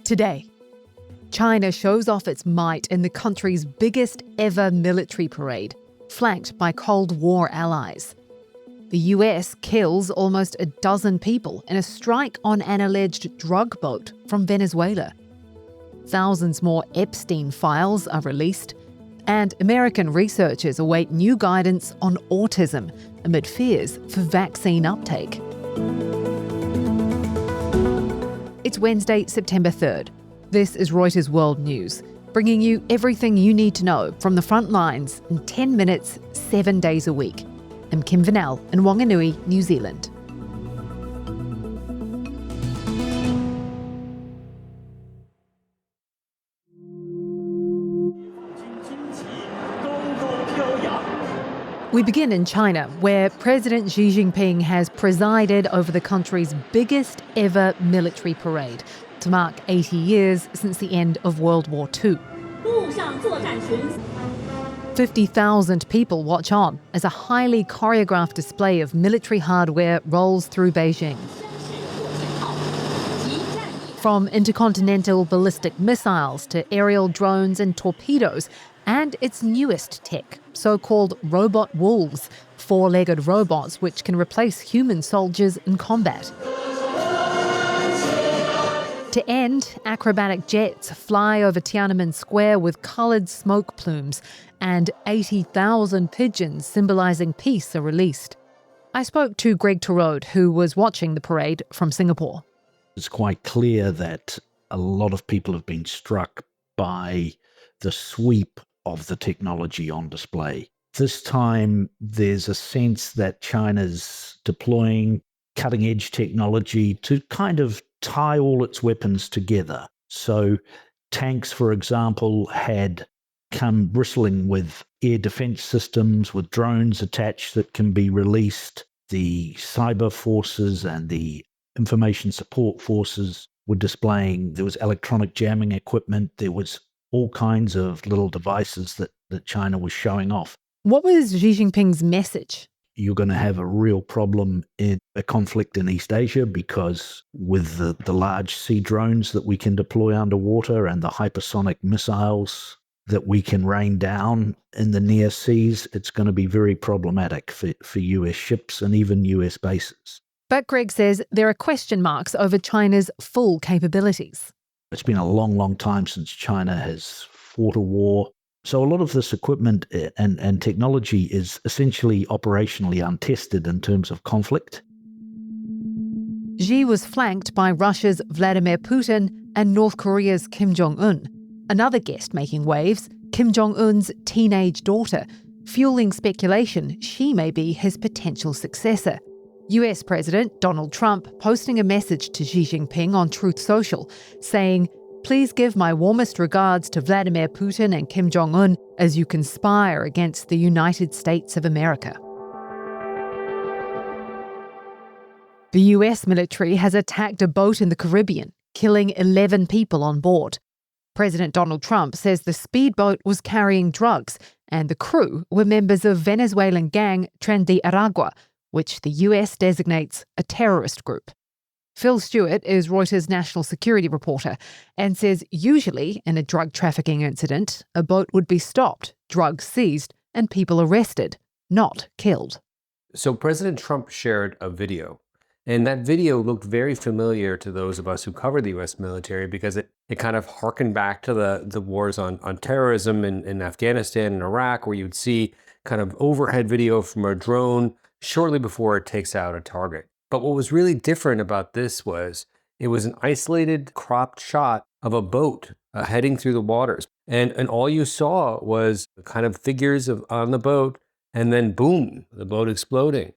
Today, China shows off its might in the country's biggest ever military parade, flanked by Cold War allies. The US kills almost a dozen people in a strike on an alleged drug boat from Venezuela. Thousands more Epstein files are released, and American researchers await new guidance on autism amid fears for vaccine uptake. It's Wednesday, September 3rd. This is Reuters World News, bringing you everything you need to know from the front lines in 10 minutes, 7 days a week. I'm Kim Vanel in Wanganui, New Zealand. We begin in China, where President Xi Jinping has presided over the country's biggest ever military parade to mark 80 years since the end of World War II. 50,000 people watch on as a highly choreographed display of military hardware rolls through Beijing. From intercontinental ballistic missiles to aerial drones and torpedoes, and its newest tech, so-called robot wolves, four-legged robots which can replace human soldiers in combat. To end, acrobatic jets fly over Tiananmen Square with coloured smoke plumes, and 80,000 pigeons symbolising peace are released. I spoke to Greg Turode, who was watching the parade from Singapore. It's quite clear that a lot of people have been struck by the sweep of the technology on display. This time, there's a sense that China's deploying cutting-edge technology to kind of tie all its weapons together. So tanks, for example, had come bristling with air defense systems, with drones attached that can be released. The cyber forces and the information support forces were displaying, there was electronic jamming equipment, there was all kinds of little devices that China was showing off. What was Xi Jinping's message? You're going to have a real problem in a conflict in East Asia because with the large sea drones that we can deploy underwater and the hypersonic missiles that we can rain down in the near seas, it's going to be very problematic for US ships and even US bases. But Greg says there are question marks over China's full capabilities. It's been a long, long time since China has fought a war. So a lot of this equipment and technology is essentially operationally untested in terms of conflict. Xi was flanked by Russia's Vladimir Putin and North Korea's Kim Jong-un. Another guest making waves, Kim Jong-un's teenage daughter, fueling speculation she may be his potential successor. US President Donald Trump posting a message to Xi Jinping on Truth Social, saying, "Please give my warmest regards to Vladimir Putin and Kim Jong-un as you conspire against the United States of America." The US military has attacked a boat in the Caribbean, killing 11 people on board. President Donald Trump says the speedboat was carrying drugs and the crew were members of Venezuelan gang Tren de Aragua, which the US designates a terrorist group. Phil Stewart is Reuters' national security reporter and says usually in a drug trafficking incident, a boat would be stopped, drugs seized, and people arrested, not killed. So President Trump shared a video, and that video looked very familiar to those of us who cover the US military because it kind of harkened back to the wars on terrorism in Afghanistan and Iraq, where you'd see kind of overhead video from a drone shortly before it takes out a target. But what was really different about this was it was an isolated, cropped shot of a boat heading through the waters. And all you saw was kind of figures on the boat, and then boom, the boat exploding.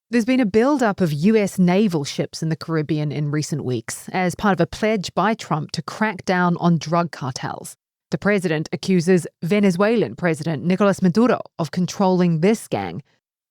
There's been a build-up of US naval ships in the Caribbean in recent weeks as part of a pledge by Trump to crack down on drug cartels. The president accuses Venezuelan President Nicolas Maduro of controlling this gang.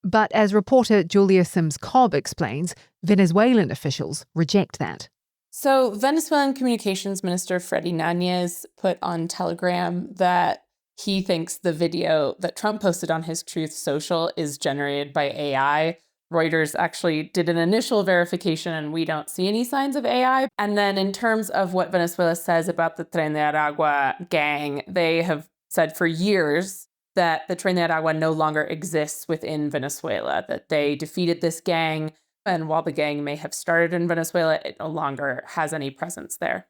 But as reporter Julia Sims-Cobb explains, Venezuelan officials reject that. So Venezuelan Communications Minister Freddy Nanez put on Telegram that he thinks the video that Trump posted on his Truth Social is generated by AI. Reuters actually did an initial verification and we don't see any signs of AI. And then in terms of what Venezuela says about the Tren de Aragua gang, they have said for years that the Tren de Aragua no longer exists within Venezuela, that they defeated this gang. And while the gang may have started in Venezuela, it no longer has any presence there.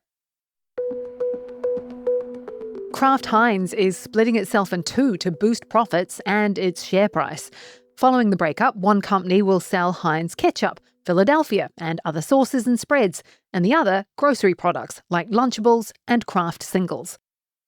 Kraft Heinz is splitting itself in two to boost profits and its share price. Following the breakup, one company will sell Heinz ketchup, Philadelphia, and other sauces and spreads, and the other grocery products like Lunchables and Kraft Singles.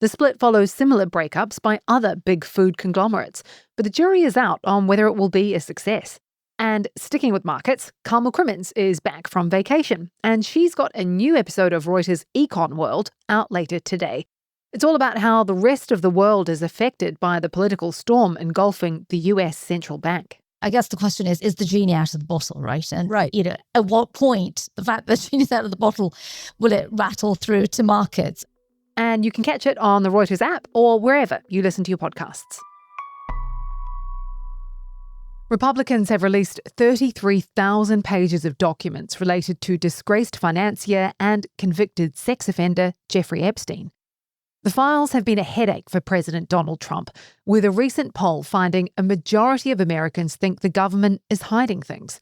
The split follows similar breakups by other big food conglomerates, but the jury is out on whether it will be a success. And sticking with markets, Carmel Crimmins is back from vacation, and she's got a new episode of Reuters' Econ World out later today. It's all about how the rest of the world is affected by the political storm engulfing the US central bank. I guess the question is the genie out of the bottle, right? And, at what point, the fact that the genie's out of the bottle, will it rattle through to markets? And you can catch it on the Reuters app or wherever you listen to your podcasts. Republicans have released 33,000 pages of documents related to disgraced financier and convicted sex offender Jeffrey Epstein. The files have been a headache for President Donald Trump, with a recent poll finding a majority of Americans think the government is hiding things.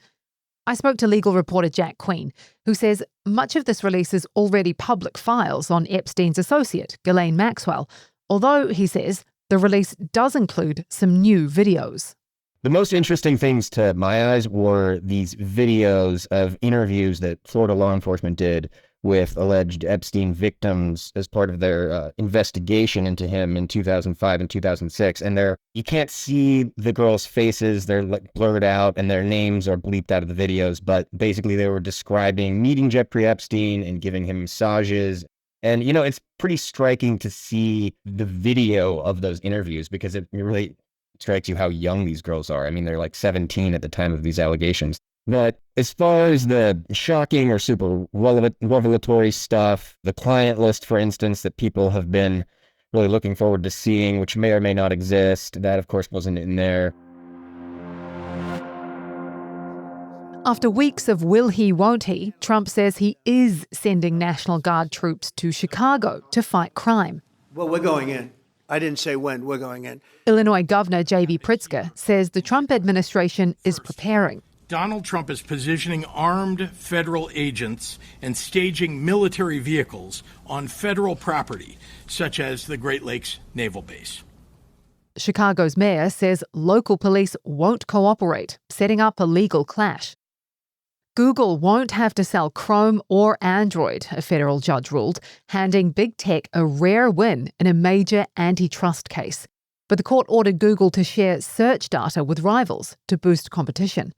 I spoke to legal reporter Jack Queen, who says much of this release is already public files on Epstein's associate, Ghislaine Maxwell, although, he says, the release does include some new videos. The most interesting things to my eyes were these videos of interviews that Florida law enforcement did with alleged Epstein victims as part of their investigation into him in 2005 and 2006. And you can't see the girls' faces. They're blurred out and their names are bleeped out of the videos. But basically they were describing meeting Jeffrey Epstein and giving him massages. And, it's pretty striking to see the video of those interviews because it really strikes you how young these girls are. I mean, they're like 17 at the time of these allegations. But as far as the shocking or super revelatory stuff, the client list, for instance, that people have been really looking forward to seeing, which may or may not exist, that, of course, wasn't in there. After weeks of will he, won't he, Trump says he is sending National Guard troops to Chicago to fight crime. Well, we're going in. I didn't say when. We're going in. Illinois Governor J.B. Pritzker says the Trump administration is preparing. Donald Trump is positioning armed federal agents and staging military vehicles on federal property, such as the Great Lakes Naval Base. Chicago's mayor says local police won't cooperate, setting up a legal clash. Google won't have to sell Chrome or Android, a federal judge ruled, handing big tech a rare win in a major antitrust case. But the court ordered Google to share search data with rivals to boost competition.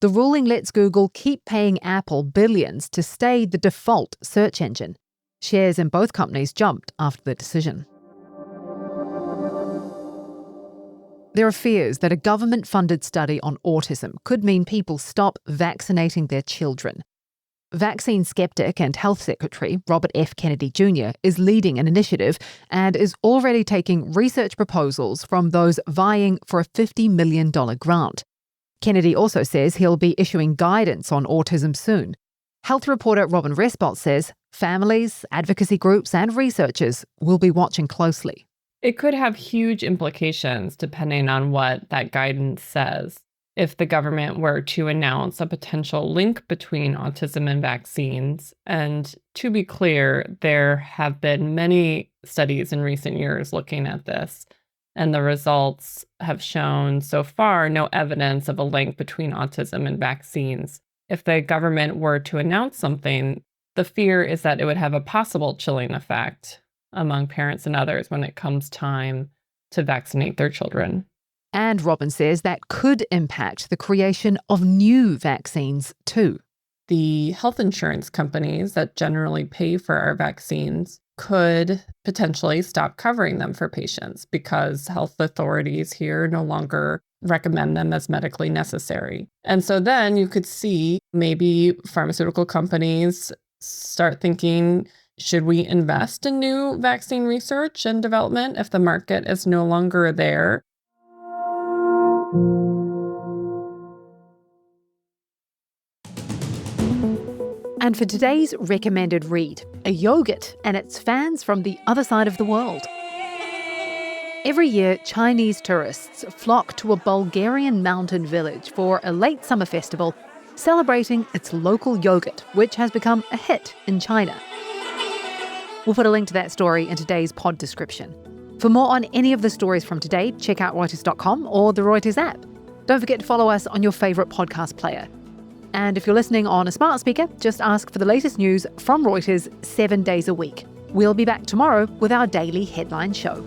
The ruling lets Google keep paying Apple billions to stay the default search engine. Shares in both companies jumped after the decision. There are fears that a government-funded study on autism could mean people stop vaccinating their children. Vaccine skeptic and Health Secretary Robert F. Kennedy Jr. is leading an initiative and is already taking research proposals from those vying for a $50 million grant. Kennedy also says he'll be issuing guidance on autism soon. Health reporter Robin Respot says families, advocacy groups and researchers will be watching closely. It could have huge implications depending on what that guidance says. If the government were to announce a potential link between autism and vaccines, and to be clear, there have been many studies in recent years looking at this, and the results have shown so far no evidence of a link between autism and vaccines. If the government were to announce something, the fear is that it would have a possible chilling effect among parents and others when it comes time to vaccinate their children. And Robin says that could impact the creation of new vaccines too. The health insurance companies that generally pay for our vaccines could potentially stop covering them for patients because health authorities here no longer recommend them as medically necessary. And so then you could see maybe pharmaceutical companies start thinking, should we invest in new vaccine research and development if the market is no longer there? And for today's recommended read, a yogurt and its fans from the other side of the world. Every year, Chinese tourists flock to a Bulgarian mountain village for a late summer festival celebrating its local yogurt, which has become a hit in China. We'll put a link to that story in today's pod description. For more on any of the stories from today, check out Reuters.com or the Reuters app. Don't forget to follow us on your favourite podcast player. And if you're listening on a smart speaker, just ask for the latest news from Reuters 7 days a week. We'll be back tomorrow with our daily headline show.